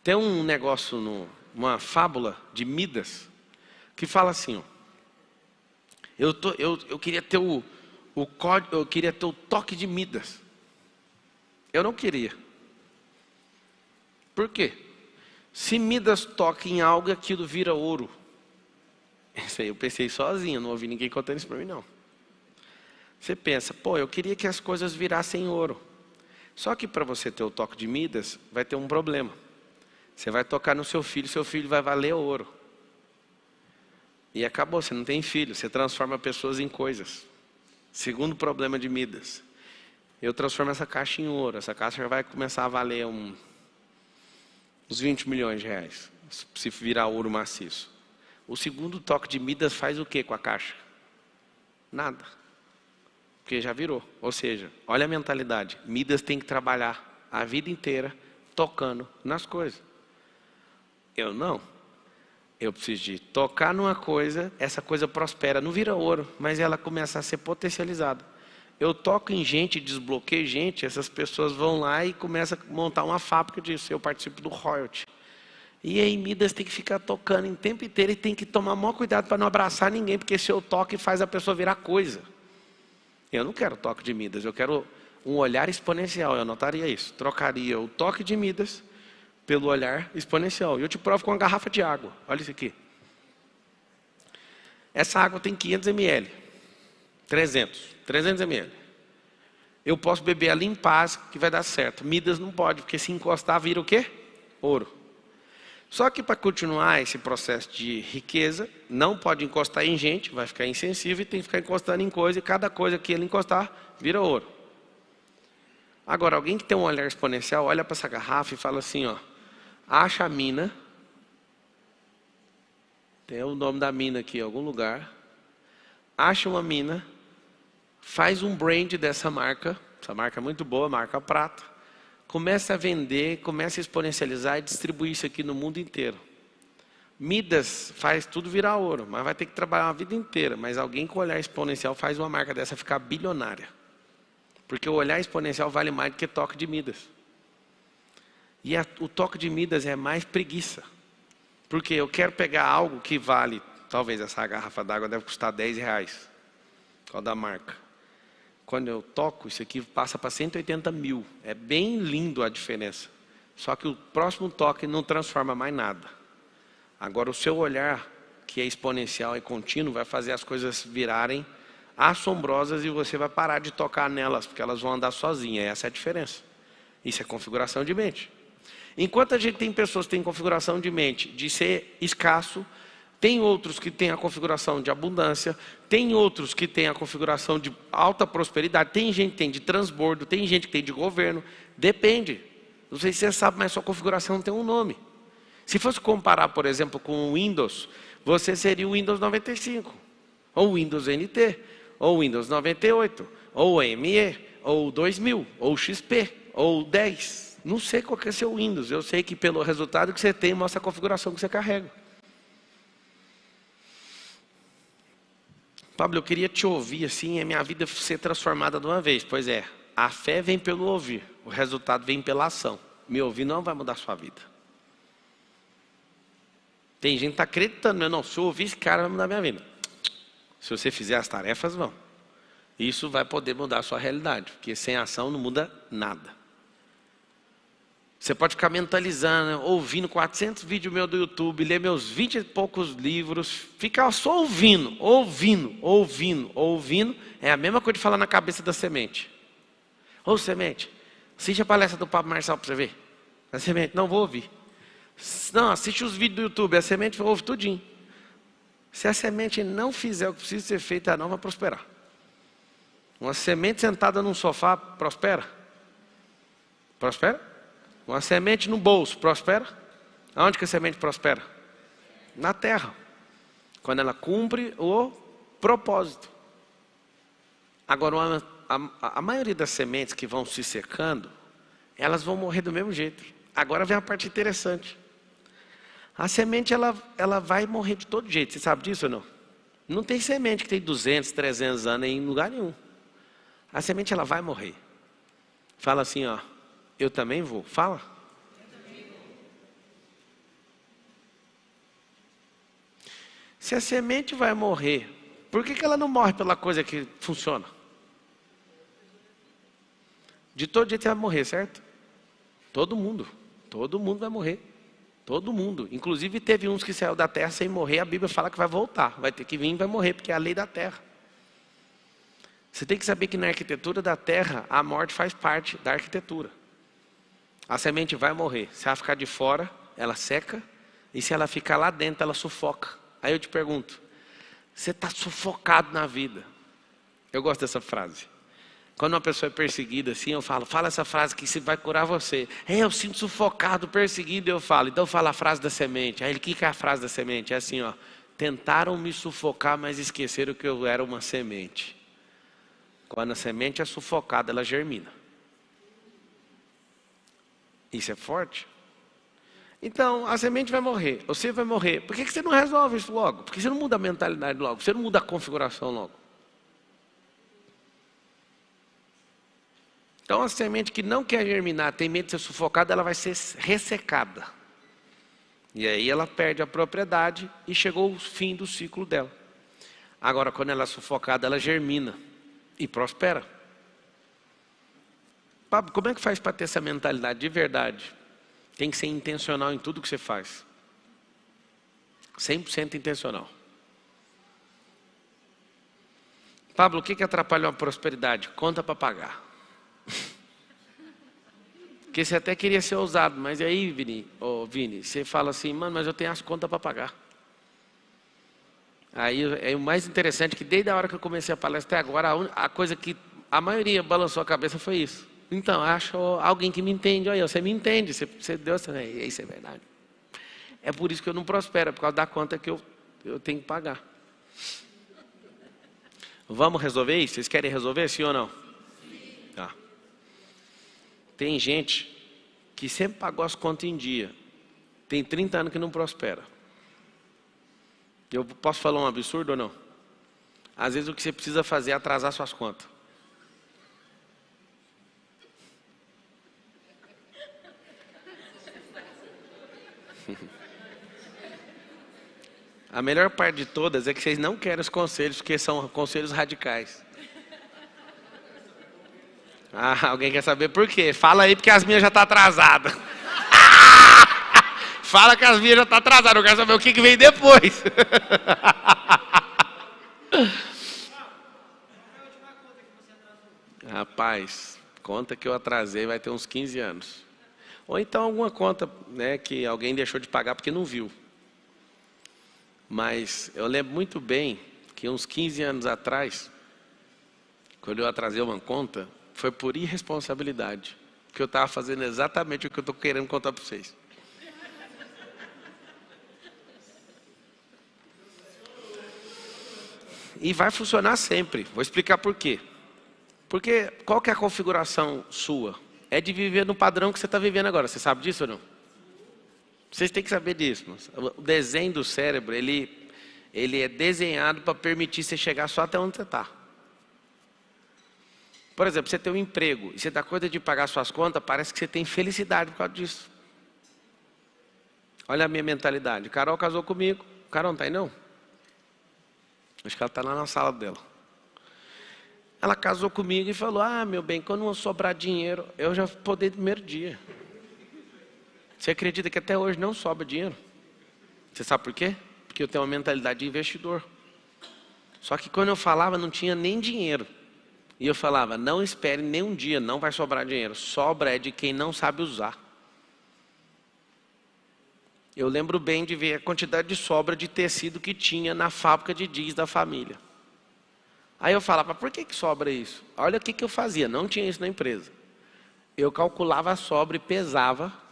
Tem um negócio, uma fábula de Midas, que fala assim, ó, eu queria ter eu queria ter o toque de Midas. Eu não queria. Por quê? Se Midas toca em algo, aquilo vira ouro. Isso aí eu pensei sozinho, não ouvi ninguém contando isso para mim, não. Você pensa, pô, eu queria que as coisas virassem ouro. Só que para você ter o toque de Midas, vai ter um problema. Você vai tocar no seu filho vai valer ouro. E acabou, você não tem filho, você transforma pessoas em coisas. Segundo problema de Midas. Eu transformo essa caixa em ouro, essa caixa já vai começar a valer uns 20 milhões de reais, se virar ouro maciço. O segundo toque de Midas faz o que com a caixa? Nada. Porque já virou. Ou seja, olha a mentalidade. Midas tem que trabalhar a vida inteira tocando nas coisas. Eu não. Eu preciso de tocar numa coisa, essa coisa prospera. Não vira ouro, mas ela começa a ser potencializada. Eu toco em gente, desbloqueio gente, essas pessoas vão lá e começam a montar uma fábrica disso. Eu participo do royalty. E aí Midas tem que ficar tocando em tempo inteiro e tem que tomar maior cuidado para não abraçar ninguém, porque se eu toco faz a pessoa virar coisa. Eu não quero toque de Midas, eu quero um olhar exponencial. Eu anotaria isso. Trocaria o toque de Midas pelo olhar exponencial. E eu te provo com uma garrafa de água. Olha isso aqui. Essa água tem 500 ml. 300 ml. Eu posso beber ela em paz, que vai dar certo. Midas não pode, porque se encostar vira o quê? Ouro. Só que para continuar esse processo de riqueza, não pode encostar em gente, vai ficar insensível e tem que ficar encostando em coisa, e cada coisa que ele encostar, vira ouro. Agora, alguém que tem um olhar exponencial, olha para essa garrafa e fala assim, ó, acha a mina, tem o nome da mina aqui em algum lugar, acha uma mina, faz um brand dessa marca, essa marca é muito boa, marca prata, começa a vender, começa a exponencializar e distribuir isso aqui no mundo inteiro. Midas faz tudo virar ouro, mas vai ter que trabalhar a vida inteira. Mas alguém com olhar exponencial faz uma marca dessa ficar bilionária. Porque o olhar exponencial vale mais do que toque de Midas. E o toque de Midas é mais preguiça. Porque eu quero pegar algo que vale, talvez essa garrafa d'água deve custar 10 reais. Qual da marca? Quando eu toco, isso aqui passa para 180 mil. É bem lindo a diferença. Só que o próximo toque não transforma mais nada. Agora o seu olhar, que é exponencial e contínuo, vai fazer as coisas virarem assombrosas e você vai parar de tocar nelas, porque elas vão andar sozinhas. Essa é a diferença. Isso é configuração de mente. Enquanto a gente tem pessoas que têm configuração de mente de ser escasso, tem outros que têm a configuração de abundância, tem outros que têm a configuração de alta prosperidade, tem gente que tem de transbordo, tem gente que tem de governo, depende. Não sei se você sabe, mas sua configuração tem um nome. Se fosse comparar, por exemplo, com o Windows, você seria o Windows 95, ou Windows NT, ou Windows 98, ou ME, ou 2000, ou XP, ou 10. Não sei qual que é o seu Windows, eu sei que pelo resultado que você tem, mostra a configuração que você carrega. Pablo, eu queria te ouvir assim, a minha vida ser transformada de uma vez. Pois é, a fé vem pelo ouvir, o resultado vem pela ação. Me ouvir não vai mudar a sua vida. Tem gente que está acreditando, não, se eu ouvir esse cara vai mudar a minha vida. Se você fizer as tarefas, vão. Isso vai poder mudar a sua realidade, porque sem ação não muda nada. Você pode ficar mentalizando, ouvindo 400 vídeos meus do YouTube, ler meus 20 e poucos livros, ficar só ouvindo. É a mesma coisa de falar na cabeça da semente. Ô semente, assiste a palestra do Pablo Marçal para você ver. A semente, não vou ouvir. Não, assiste os vídeos do YouTube, a semente ouve tudinho. Se a semente não fizer o que precisa ser feito, ela não vai prosperar. Uma semente sentada num sofá, prospera? Prospera? Uma semente no bolso, prospera? Aonde que a semente prospera? Na terra. Quando ela cumpre o propósito. Agora, a maioria das sementes que vão se secando, elas vão morrer do mesmo jeito. Agora vem a parte interessante. A semente, ela vai morrer de todo jeito. Você sabe disso ou não? Não tem semente que tem 200, 300 anos em lugar nenhum. A semente, ela vai morrer. Fala assim, ó. Eu também vou. Fala. Se a semente vai morrer, por que ela não morre pela coisa que funciona? De todo jeito vai morrer, certo? Todo mundo vai morrer. Todo mundo. Inclusive teve uns que saiu da terra sem morrer, a Bíblia fala que vai voltar. Vai ter que vir e vai morrer, porque é a lei da terra. Você tem que saber que na arquitetura da terra, a morte faz parte da arquitetura. A semente vai morrer. Se ela ficar de fora, ela seca. E se ela ficar lá dentro, ela sufoca. Aí eu te pergunto, você está sufocado na vida? Eu gosto dessa frase. Quando uma pessoa é perseguida assim, eu falo, fala essa frase que vai curar você. Eu sinto sufocado, perseguido, eu falo. Então fala a frase da semente. Aí o que é a frase da semente? É assim, ó. Tentaram me sufocar, mas esqueceram que eu era uma semente. Quando a semente é sufocada, ela germina. Isso é forte. Então, a semente vai morrer, você vai morrer. Por que você não resolve isso logo? Por que você não muda a mentalidade logo? Você não muda a configuração logo? Então, a semente que não quer germinar, tem medo de ser sufocada, ela vai ser ressecada. E aí ela perde a propriedade e chegou o fim do ciclo dela. Agora, quando ela é sufocada, ela germina e prospera. Pablo, como é que faz para ter essa mentalidade de verdade? Tem que ser intencional em tudo que você faz. 100% intencional. Pablo, o que atrapalha a prosperidade? Conta para pagar. Porque você até queria ser ousado, mas aí, Vini, você fala assim, mano, mas eu tenho as contas para pagar. Aí o mais interessante é que desde a hora que eu comecei a palestra até agora, a coisa que a maioria balançou a cabeça foi isso. Então, acho alguém que me entende. Olha, você me entende, você deu essa... Isso é verdade. É por isso que eu não prospero, por causa da conta que eu tenho que pagar. Vamos resolver isso? Vocês querem resolver, sim ou não? Tá. Tem gente que sempre pagou as contas em dia. Tem 30 anos que não prospera. Eu posso falar um absurdo ou não? Às vezes o que você precisa fazer é atrasar suas contas. A melhor parte de todas é que vocês não querem os conselhos, porque são conselhos radicais. Ah, alguém quer saber por quê? Fala aí, porque as minhas já estão atrasadas. Fala que as minhas já estão atrasadas, eu quero saber o que vem depois. Rapaz, conta que eu atrasei vai ter uns 15 anos. Ou então alguma conta, né, que alguém deixou de pagar porque não viu. Mas eu lembro muito bem que uns 15 anos atrás, quando eu atrasei uma conta, foi por irresponsabilidade. Que eu estava fazendo exatamente o que eu estou querendo contar para vocês. E vai funcionar sempre. Vou explicar por quê. Porque qual que é a configuração sua? É de viver no padrão que você está vivendo agora. Você sabe disso ou não? Vocês têm que saber disso. O desenho do cérebro, ele é desenhado para permitir você chegar só até onde você está. Por exemplo, você tem um emprego e você dá conta de pagar suas contas, parece que você tem felicidade por causa disso. Olha a minha mentalidade. Carol casou comigo. Carol não está aí não? Acho que ela está lá na sala dela. Ela casou comigo e falou, meu bem, quando não sobrar dinheiro, eu já podei no primeiro dia. Você acredita que até hoje não sobra dinheiro? Você sabe por quê? Porque eu tenho uma mentalidade de investidor. Só que quando eu falava, não tinha nem dinheiro. E eu falava, não espere nem um dia, não vai sobrar dinheiro. Sobra é de quem não sabe usar. Eu lembro bem de ver a quantidade de sobra de tecido que tinha na fábrica de jeans da família. Aí eu falava, por que sobra isso? Olha o que eu fazia, não tinha isso na empresa. Eu calculava a sobra e pesava,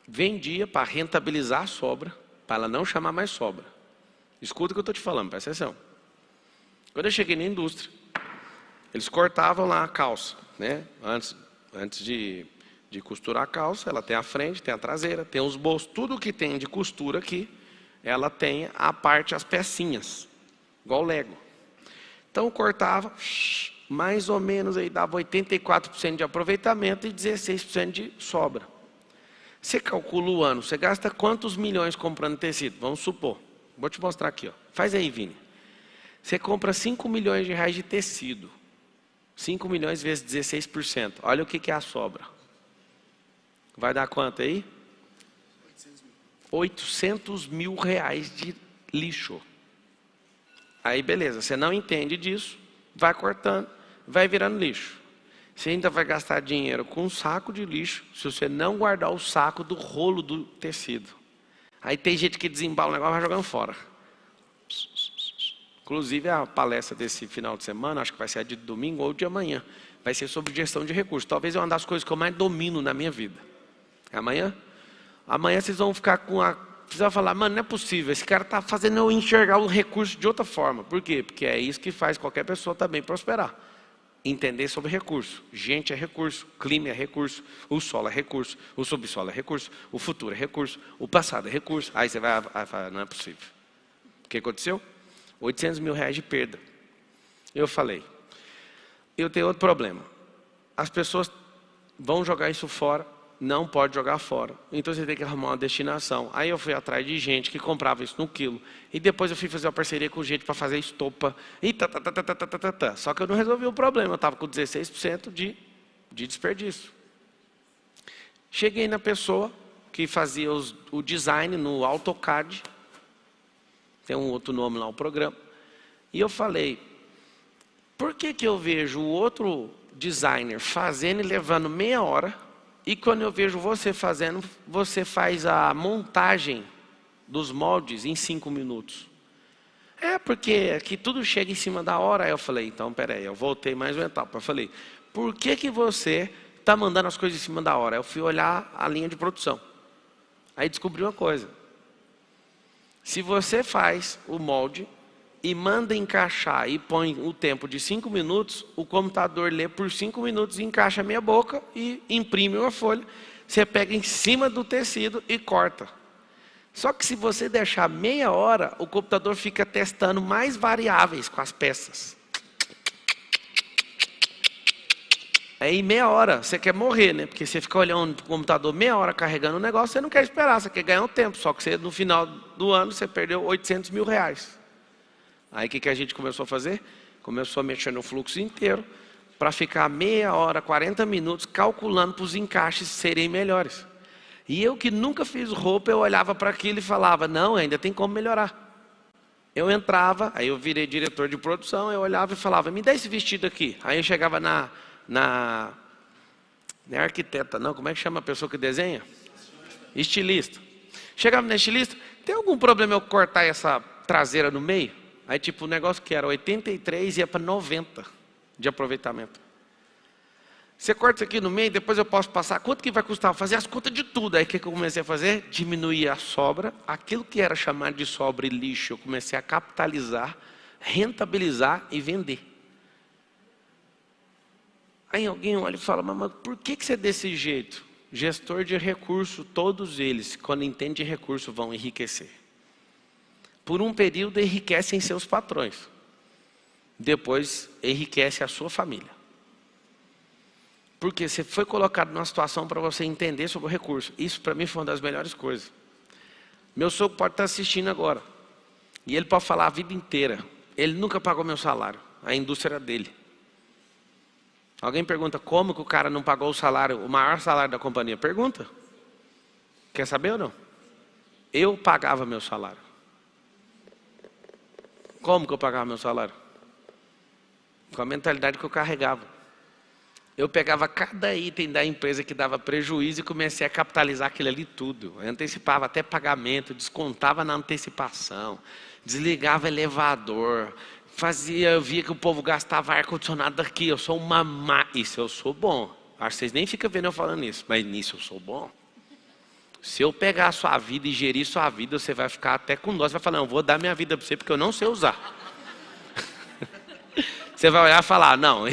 vendia para rentabilizar a sobra, para ela não chamar mais sobra. Escuta o que eu estou te falando, presta atenção. Quando eu cheguei na indústria, eles cortavam lá a calça, né? Antes de costurar a calça, ela tem a frente, tem a traseira, tem os bolsos, tudo que tem de costura aqui, ela tem a parte, as pecinhas, igual Lego. Então cortava, mais ou menos aí dava 84% de aproveitamento e 16% de sobra. Você calcula o ano, você gasta quantos milhões comprando tecido? Vamos supor. Vou te mostrar aqui, ó. Faz aí, Vini. Você compra 5 milhões de reais de tecido. 5 milhões vezes 16%. Olha o que é a sobra. Vai dar quanto aí? 800 mil reais de lixo. Aí beleza, você não entende disso, vai cortando, vai virando lixo. Você ainda vai gastar dinheiro com um saco de lixo, se você não guardar o saco do rolo do tecido. Aí tem gente que desembala o negócio e vai jogando fora. Inclusive a palestra desse final de semana, acho que vai ser a de domingo ou de amanhã, vai ser sobre gestão de recursos. Talvez é uma das coisas que eu mais domino na minha vida. É amanhã? Amanhã vocês vão ficar com a... Vocês vão falar, mano, não é possível, esse cara está fazendo eu enxergar o recurso de outra forma. Por quê? Porque é isso que faz qualquer pessoa também prosperar. Entender sobre recurso. Gente é recurso, clima é recurso, o solo é recurso, o subsolo é recurso, o futuro é recurso, o passado é recurso. Aí você vai falar, não é possível. O que aconteceu? 800 mil reais de perda. Eu falei, eu tenho outro problema. As pessoas vão jogar isso fora, não pode jogar fora. Então você tem que arrumar uma destinação. Aí eu fui atrás de gente que comprava isso no quilo. E depois eu fui fazer uma parceria com gente para fazer estopa. E Só que eu não resolvi o problema. Eu estava com 16% de desperdício. Cheguei na pessoa que fazia o design no AutoCAD. Tem um outro nome lá, o programa. E eu falei, por que eu vejo o outro designer fazendo e levando meia hora, e quando eu vejo você fazendo, você faz a montagem dos moldes em 5 minutos? É, porque aqui tudo chega em cima da hora. Aí eu falei, então, peraí, eu voltei mais uma etapa. Eu falei, por que você está mandando as coisas em cima da hora? Eu fui olhar a linha de produção. Aí descobri uma coisa. Se você faz o molde e manda encaixar e põe o tempo de 5 minutos, o computador lê por 5 minutos, encaixa a meia boca e imprime uma folha. Você pega em cima do tecido e corta. Só que se você deixar meia hora, o computador fica testando mais variáveis com as peças. Aí meia hora, você quer morrer, né? Porque você fica olhando para o computador meia hora carregando o negócio, você não quer esperar, você quer ganhar um tempo. Só que você, no final do ano você perdeu 800 mil reais. Aí o que a gente começou a fazer? Começou a mexer no fluxo inteiro para ficar meia hora, 40 minutos calculando para os encaixes serem melhores. E eu que nunca fiz roupa, eu olhava para aquilo e falava, não, ainda tem como melhorar. Eu entrava, aí eu virei diretor de produção, eu olhava e falava, me dá esse vestido aqui. Aí eu chegava não é arquiteta, não, como é que chama a pessoa que desenha? Estilista. Chegava na estilista, tem algum problema eu cortar essa traseira no meio? Aí tipo, o negócio que era 83 ia para 90 de aproveitamento. Você corta isso aqui no meio, depois eu posso passar, quanto que vai custar? Fazer as contas de tudo. Aí o que eu comecei a fazer? Diminuir a sobra, aquilo que era chamado de sobra e lixo, eu comecei a capitalizar, rentabilizar e vender. Aí alguém olha e fala, mas por que você é desse jeito? Gestor de recurso, todos eles, quando entendem de recurso, vão enriquecer. Por um período enriquecem seus patrões. Depois enriquece a sua família. Porque você foi colocado numa situação para você entender sobre o recurso. Isso para mim foi uma das melhores coisas. Meu sogro pode estar assistindo agora. E ele pode falar a vida inteira. Ele nunca pagou meu salário. A indústria era dele. Alguém pergunta como que o cara não pagou o salário, o maior salário da companhia? Pergunta. Quer saber ou não? Eu pagava meu salário. Como que eu pagava meu salário? Com a mentalidade que eu carregava. Eu pegava cada item da empresa que dava prejuízo e comecei a capitalizar aquilo ali tudo. Eu antecipava até pagamento, descontava na antecipação, desligava elevador, eu via que o povo gastava ar-condicionado daqui. Eu sou isso eu sou bom. Acho que vocês nem ficam vendo eu falando isso, mas nisso eu sou bom. Se eu pegar a sua vida e gerir sua vida, você vai ficar até com dó. Você vai falar, não, eu vou dar minha vida para você porque eu não sei usar. Você vai olhar e falar, não,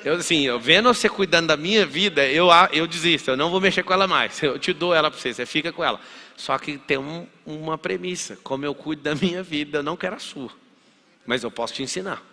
eu vendo você cuidando da minha vida, eu desisto, eu não vou mexer com ela mais. Eu te dou ela para você fica com ela. Só que tem uma premissa, como eu cuido da minha vida, eu não quero a sua. Mas eu posso te ensinar.